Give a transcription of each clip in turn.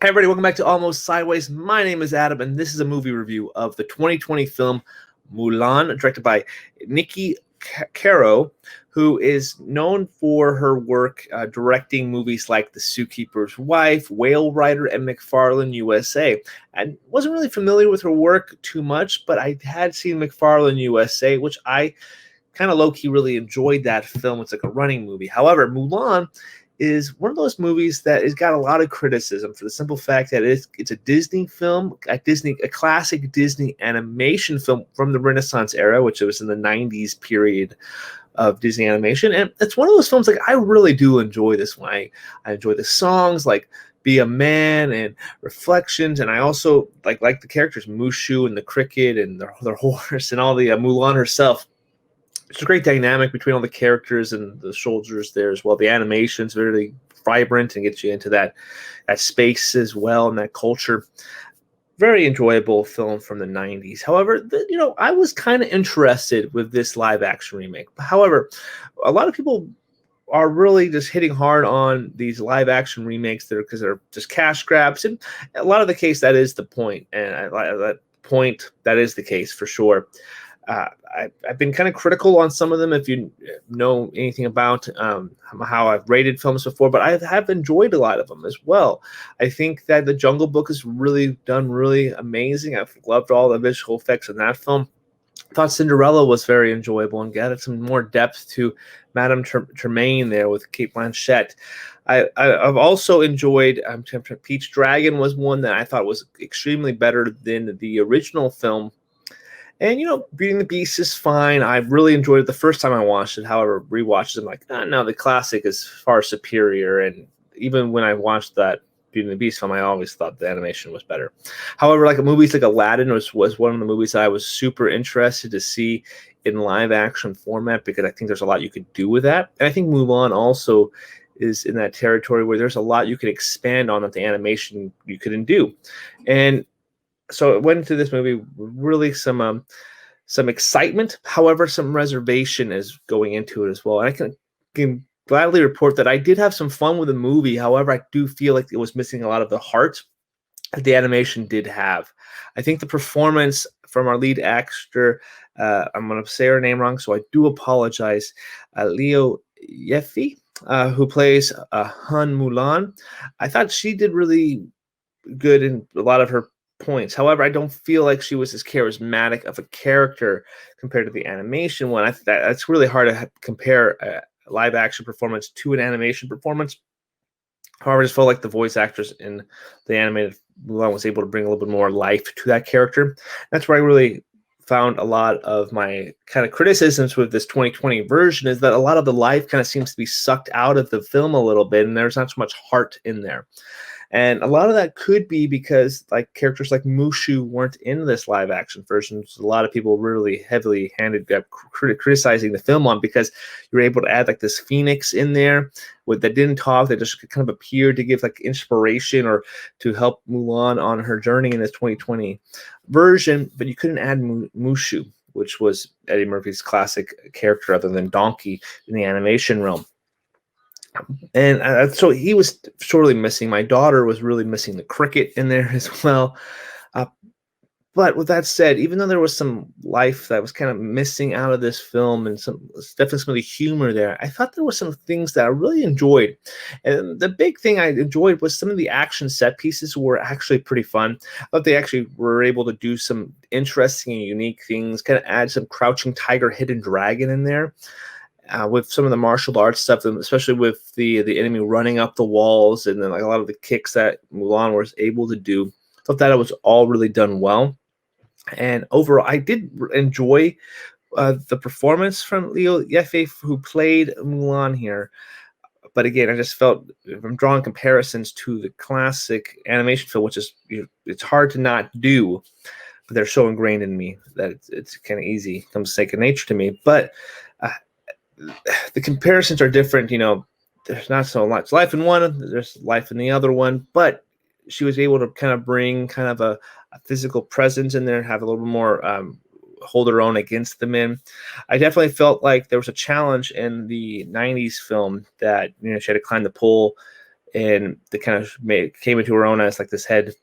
Hey everybody, welcome back to Almost Sideways. My name is Adam, and this is a movie review of the 2020 film Mulan, directed by Niki Caro, who is known for her work directing movies like The Zookeeper's Wife, Whale Rider, and McFarlane USA. I wasn't really familiar with her work too much, but I had seen McFarlane USA, which I kind of low-key really enjoyed that film. It's like a running movie. However, Mulan is one of those movies that has got a lot of criticism for the simple fact that it's a Disney film, a classic Disney animation film from the Renaissance era, which was in the 90s period of Disney animation. And it's one of those films, like, I really do enjoy this one. I enjoy the songs, like Be a Man and Reflections, and I also like the characters Mushu and the cricket and their horse and all the Mulan herself. It's a great dynamic between all the characters and the soldiers there as well. The animation's very vibrant and gets you into that space as well and that culture. Very enjoyable film from the 90s. However, I was kind of interested with this live action remake. However, a lot of people are really just hitting hard on these live action remakes because they're just cash grabs. And a lot of the case, that is the point. And that is the case for sure. I've been kind of critical on some of them, if you know anything about how I've rated films before, but I have enjoyed a lot of them as well. I think that The Jungle Book is really amazing. I've loved all the visual effects in that film. I thought Cinderella was very enjoyable and added some more depth to Madame Tremaine there with Cate Blanchett. I've also enjoyed Peach Dragon was one that I thought was extremely better than the original film. And, Beauty and the Beast is fine. I really enjoyed it the first time I watched it. However, rewatches, I'm like, no, the classic is far superior. And even when I watched that Beauty and the Beast film, I always thought the animation was better. However, like movies like Aladdin was one of the movies that I was super interested to see in live action format, because I think there's a lot you could do with that. And I think Mulan also is in that territory where there's a lot you could expand on that the animation you couldn't do. And so it went into this movie with really some excitement. However, some reservation is going into it as well. And I can gladly report that I did have some fun with the movie. However, I do feel like it was missing a lot of the heart that the animation did have. I think the performance from our lead actor, I'm going to say her name wrong, so I do apologize, Liu Yifei, who plays Han Mulan. I thought she did really good in a lot of her points. However, I don't feel like she was as charismatic of a character compared to the animation one. I think that's really hard to compare a live action performance to an animation performance. However, I just felt like the voice actress in the animated Mulan was able to bring a little bit more life to that character. That's where I really found a lot of my kind of criticisms with this 2020 version, is that a lot of the life kind of seems to be sucked out of the film a little bit, and there's not so much heart in there. And a lot of that could be because characters like Mushu weren't in this live action version, which a lot of people really heavily handed criticizing the film on, because you were able to add this phoenix in there that didn't talk, that just kind of appeared to give inspiration or to help Mulan on her journey in this 2020 version, but you couldn't add Mushu, which was Eddie Murphy's classic character other than Donkey in the animation realm. And so he was sorely missing. My daughter was really missing the cricket in there as well. But with that said, even though there was some life that was kind of missing out of this film and definitely some of the humor there, I thought there were some things that I really enjoyed. And the big thing I enjoyed was some of the action set pieces were actually pretty fun. I thought they actually were able to do some interesting and unique things, kind of add some Crouching Tiger, Hidden Dragon in there. With some of the martial arts stuff, especially with the enemy running up the walls, and then a lot of the kicks that Mulan was able to do. I thought that it was all really done well. And overall, I did enjoy the performance from Liu Yifei, who played Mulan here. But again, I just felt, if I'm drawing comparisons to the classic animation film, which is, it's hard to not do, but they're so ingrained in me that it's kind of easy, it comes second nature to me. But the comparisons are different. There's not so much life in one, there's life in the other one, but she was able to kind of bring kind of a physical presence in there, have a little more hold her own against the men. I definitely felt like there was a challenge in the 90s film that she had to climb the pole and they kind of came into her own as like this head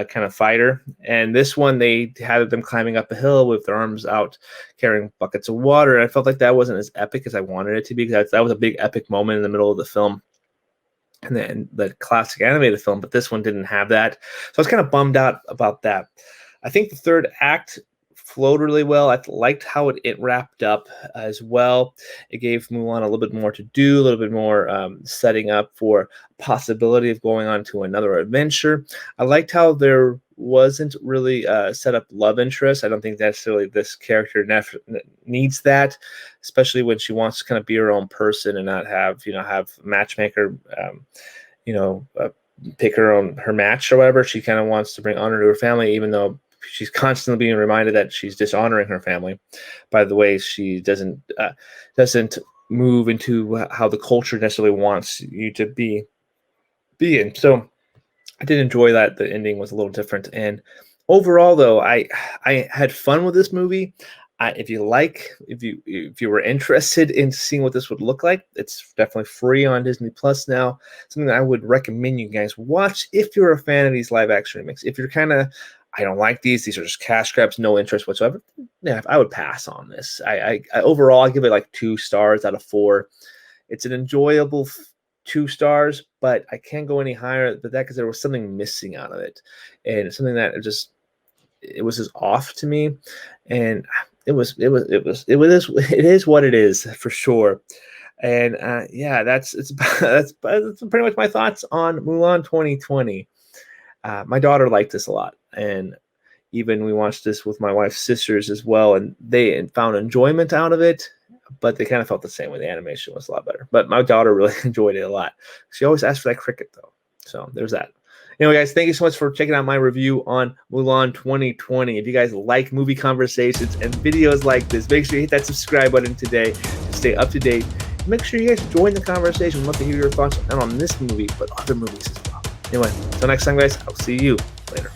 kind of fighter. And this one, they had them climbing up a hill with their arms out, carrying buckets of water. And I felt like that wasn't as epic as I wanted it to be, because that was a big epic moment in the middle of the film, and then the classic animated film. But this one didn't have that, so I was kind of bummed out about that. I think the third act flowed really well. I liked how it wrapped up as well. It gave Mulan a little bit more to do, a little bit more setting up for possibility of going on to another adventure. I liked how there wasn't really set up love interest. I don't think necessarily this character needs that, especially when she wants to kind of be her own person and not have have matchmaker pick her match or whatever. She kind of wants to bring honor to her family, even though she's constantly being reminded that she's dishonoring her family by the way she doesn't move into how the culture necessarily wants you to be in. So I did enjoy that. The ending was a little different, and overall, though, I had fun with this movie. If you were interested in seeing what this would look like, it's definitely free on Disney Plus now. Something that I would recommend you guys watch if you're a fan of these live action remakes. If you're kind of, I don't like these are just cash grabs, no interest whatsoever, yeah, I would pass on this. I overall, I give it like 2 stars out of 4. It's an enjoyable 2 stars, but I can't go any higher than that because there was something missing out of it, and it's something that it was just off to me, and it is what it is for sure. And yeah, that's pretty much my thoughts on Mulan 2020. My daughter liked this a lot, and even we watched this with my wife's sisters as well, and they found enjoyment out of it, but they kind of felt the same way. The animation was a lot better, but my daughter really enjoyed it a lot. She always asked for that cricket though, so there's that. Anyway, guys, thank you so much for checking out my review on Mulan 2020. If you guys like movie conversations and videos like this, make sure you hit that subscribe button today to stay up to date. Make sure you guys join the conversation. We'd love to hear your thoughts not on this movie, but other movies as well. Anyway, until next time, guys, I'll see you later.